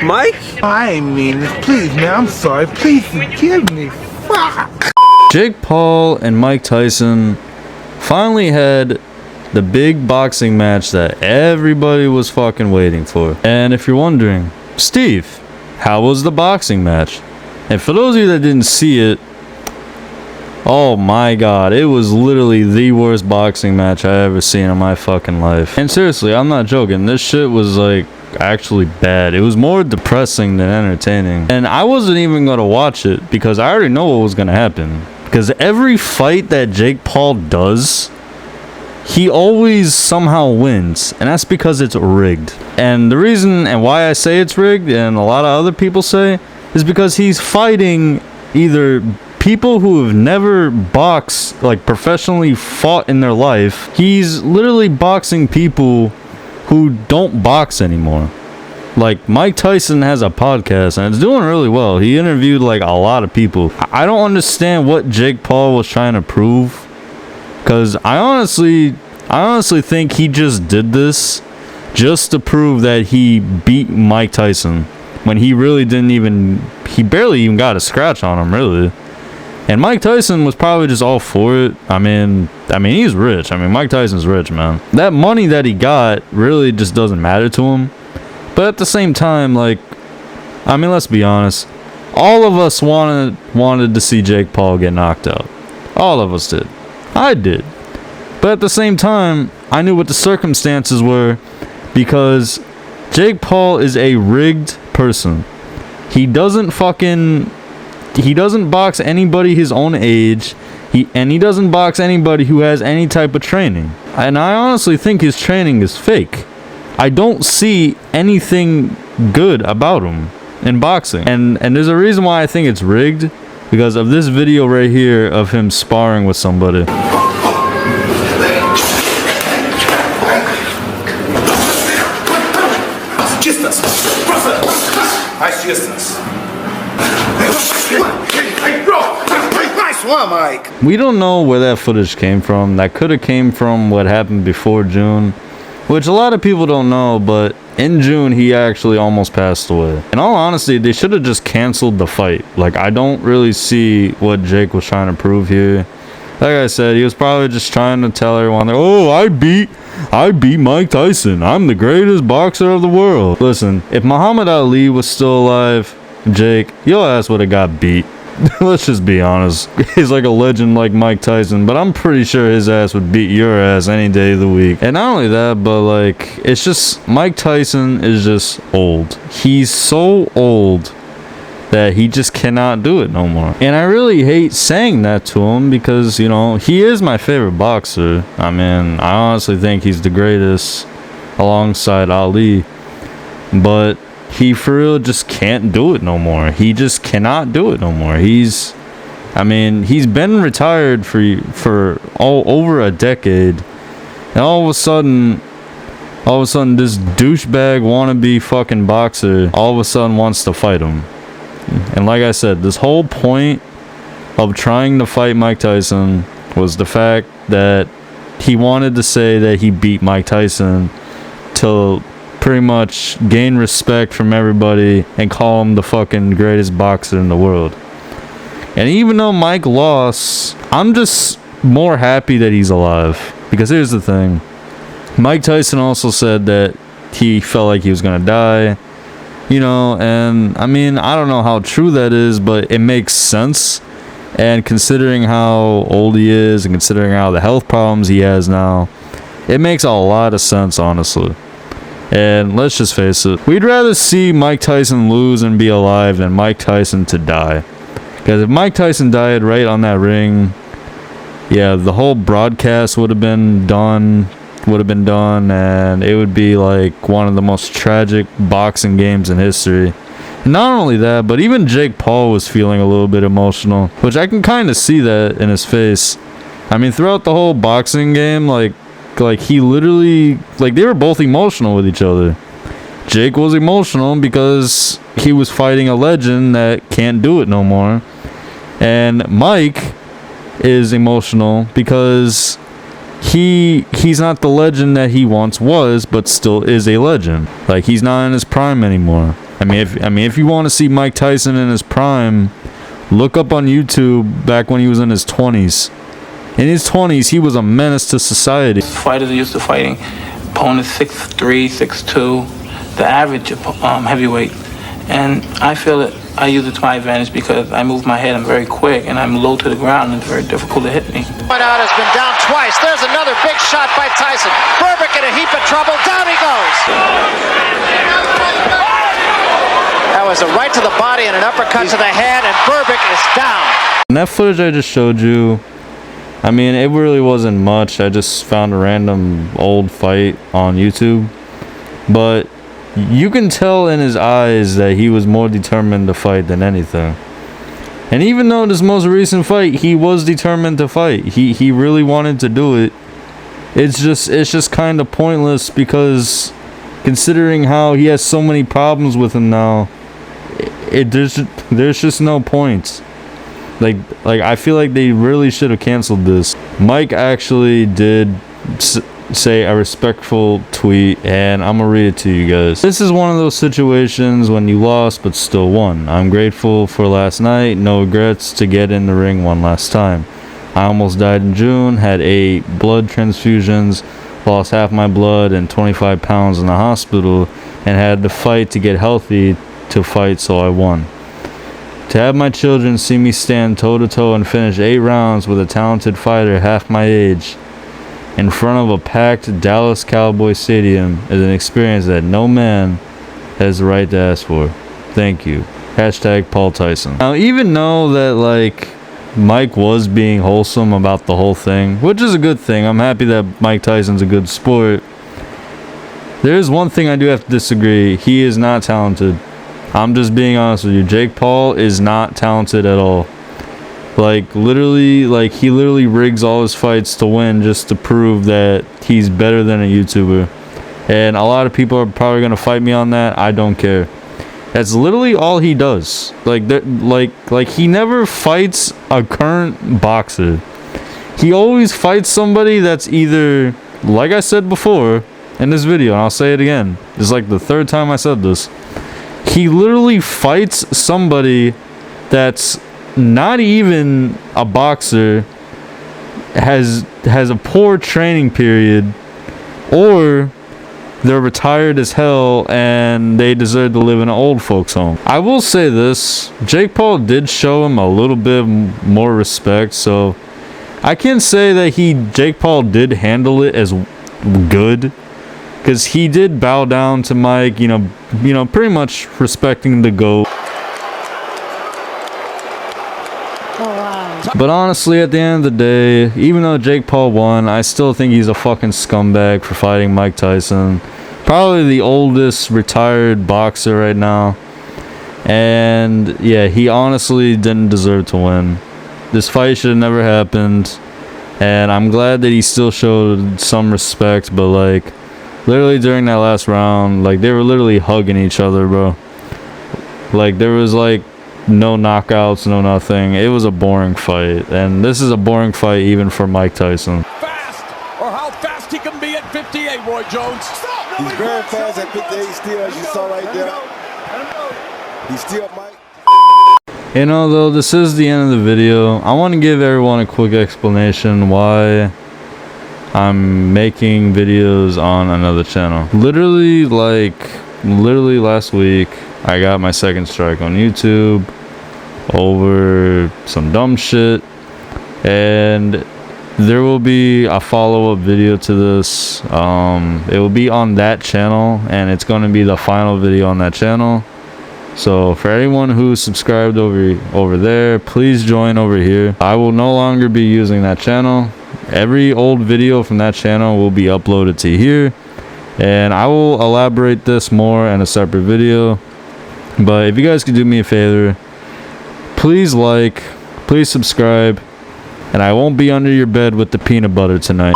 Mike? I ain't mean this. Please, man, I'm sorry. Please forgive me. Fuck. Jake Paul and Mike Tyson finally had the big boxing match that everybody was fucking waiting for. And if you're wondering, Steve, how was the boxing match? And for those of you that didn't see it, oh my god, it was literally the worst boxing match I ever seen in my fucking life. And seriously, I'm not joking. This shit was like actually bad. It was more depressing than entertaining. And I wasn't even gonna watch it because I already know what was gonna happen. Because every fight that Jake Paul does, he always somehow wins, and that's because it's rigged. And the reason and why I say it's rigged, and a lot of other people say, is because he's fighting either people who have never boxed, like professionally fought in their life. He's literally boxing people who don't box anymore. Like Mike Tyson has a podcast and it's doing really well. He interviewed like a lot of people. I don't understand what Jake Paul was trying to prove, because I honestly think he just did this just to prove that he beat Mike Tyson when he really didn't even, he barely even got a scratch on him, really. And Mike Tyson was probably just all for it. I mean, he's rich. I mean, Mike Tyson's rich, man. That money that he got really just doesn't matter to him. But at the same time, like, I mean, let's be honest. All of us wanted to see Jake Paul get knocked out. All of us did. I did. But at the same time, I knew what the circumstances were, because Jake Paul is a rigged person. He doesn't box anybody his own age. He doesn't box anybody who has any type of training. And I honestly think his training is fake. I don't see anything good about him in boxing. And there's a reason why I think it's rigged, because of this video right here of him sparring with somebody. We don't know where that footage came from. That could have came from what happened before June, which a lot of people don't know, but in June he actually almost passed away. In all honesty, they should have just canceled the fight. Like, I don't really see what Jake was trying to prove here. Like I said, he was probably just trying to tell everyone, like, oh, I beat Mike Tyson. I'm the greatest boxer of the world. Listen, if Muhammad Ali was still alive, Jake, your ass would have got beat. Let's just be honest. He's like a legend like Mike Tyson, but I'm pretty sure his ass would beat your ass any day of the week. And not only that, but like, it's just, Mike Tyson is just old. He's so old that he just cannot do it no more. And I really hate saying that to him, because, you know, he is my favorite boxer. I mean, I honestly think he's the greatest alongside Ali. But he for real just can't do it no more. He just cannot do it no more. He's been retired for all over a decade, and all of a sudden this douchebag wannabe fucking boxer all of a sudden wants to fight him. And like I said, this whole point of trying to fight Mike Tyson was the fact that he wanted to say that he beat Mike Tyson to pretty much gain respect from everybody and call him the fucking greatest boxer in the world. And even though Mike lost, I'm just more happy that he's alive. Because here's the thing. Mike Tyson also said that he felt like he was gonna die. You know, and I mean, I don't know how true that is, but it makes sense. And considering how old he is, and considering how the health problems he has now, it makes a lot of sense, honestly. And let's just face it, we'd rather see Mike Tyson lose and be alive than Mike Tyson to die. Because if Mike Tyson died right on that ring, yeah, the whole broadcast would have been done, and it would be like one of the most tragic boxing games in history. And not only that, but even Jake Paul was feeling a little bit emotional, which I can kind of see that in his face. I mean, throughout the whole boxing game, like he literally, like, they were both emotional with each other. Jake was emotional because he was fighting a legend that can't do it no more. And Mike is emotional because he's not the legend that he once was, but still is a legend. Like, he's not in his prime anymore. If you want to see Mike Tyson in his prime, look up on YouTube back when he was in his 20s. In his 20s, he was a menace to society. Fighters are used to fighting opponents 6'3", 6'2", the average heavyweight. And I feel that I use it to my advantage because I move my head, I'm very quick, and I'm low to the ground, and it's very difficult to hit me. Point out has been down twice. There's another big shot by Tyson. Berbick in a heap of trouble. Down he goes. That was a right to the body and an uppercut to the head, and Berbick is down. And that footage I just showed you, it really wasn't much. I just found a random old fight on YouTube. But you can tell in his eyes that he was more determined to fight than anything. And even though this most recent fight, he was determined to fight. He really wanted to do it. It's just kind of pointless because considering how he has so many problems with him now, there's just no point. Like I feel like they really should have canceled this. Mike actually did say a respectful tweet, and I'm gonna read it to you guys. This is one of those situations when you lost but still won. I'm grateful for last night, no regrets to get in the ring one last time. I almost died in June, had 8 blood transfusions, lost half my blood and 25 pounds in the hospital, and had to fight to get healthy to fight, so I won. To have my children see me stand toe-to-toe and finish 8 rounds with a talented fighter half my age in front of a packed Dallas Cowboy Stadium is an experience that no man has the right to ask for. Thank you. Hashtag Paul Tyson. Now, even though that, Mike was being wholesome about the whole thing, which is a good thing. I'm happy that Mike Tyson's a good sport. There is one thing I do have to disagree. He is not talented. I'm just being honest with you. Jake Paul is not talented at all. He literally rigs all his fights to win just to prove that he's better than a YouTuber. And a lot of people are probably going to fight me on that. I don't care. That's literally all he does. He never fights a current boxer. He always fights somebody that's either, like I said before in this video, and I'll say it again. It's like the 3rd time I said this. He literally fights somebody that's not even a boxer, has a poor training period, or they're retired as hell and they deserve to live in an old folks home. I will say this, Jake Paul did show him a little bit more respect, so I can say that Jake Paul did handle it as good, because he did bow down to Mike, pretty much respecting the GOAT. But honestly, at the end of the day, even though Jake Paul won, I still think he's a fucking scumbag for fighting Mike Tyson. Probably the oldest retired boxer right now. And yeah, he honestly didn't deserve to win. This fight should have never happened. And I'm glad that he still showed some respect, but literally during that last round, they were literally hugging each other, bro. There was no knockouts, no nothing. It was a boring fight, and this is a boring fight even for Mike Tyson. Fast, or how fast he can be at 58, Roy Jones. He's very fast at 58 still, as you saw right there. He's still Mike. Though this is the end of the video, I want to give everyone a quick explanation why I'm making videos on another channel. Literally last week, I got my 2nd strike on YouTube over some dumb shit, and there will be a follow-up video to this. It will be on that channel, and it's going to be the final video on that channel. So for anyone who's subscribed over there, please join over here. I will no longer be using that channel. Every old video from that channel will be uploaded to here, and I will elaborate this more in a separate video. But if you guys could do me a favor, please please subscribe, and I won't be under your bed with the peanut butter tonight.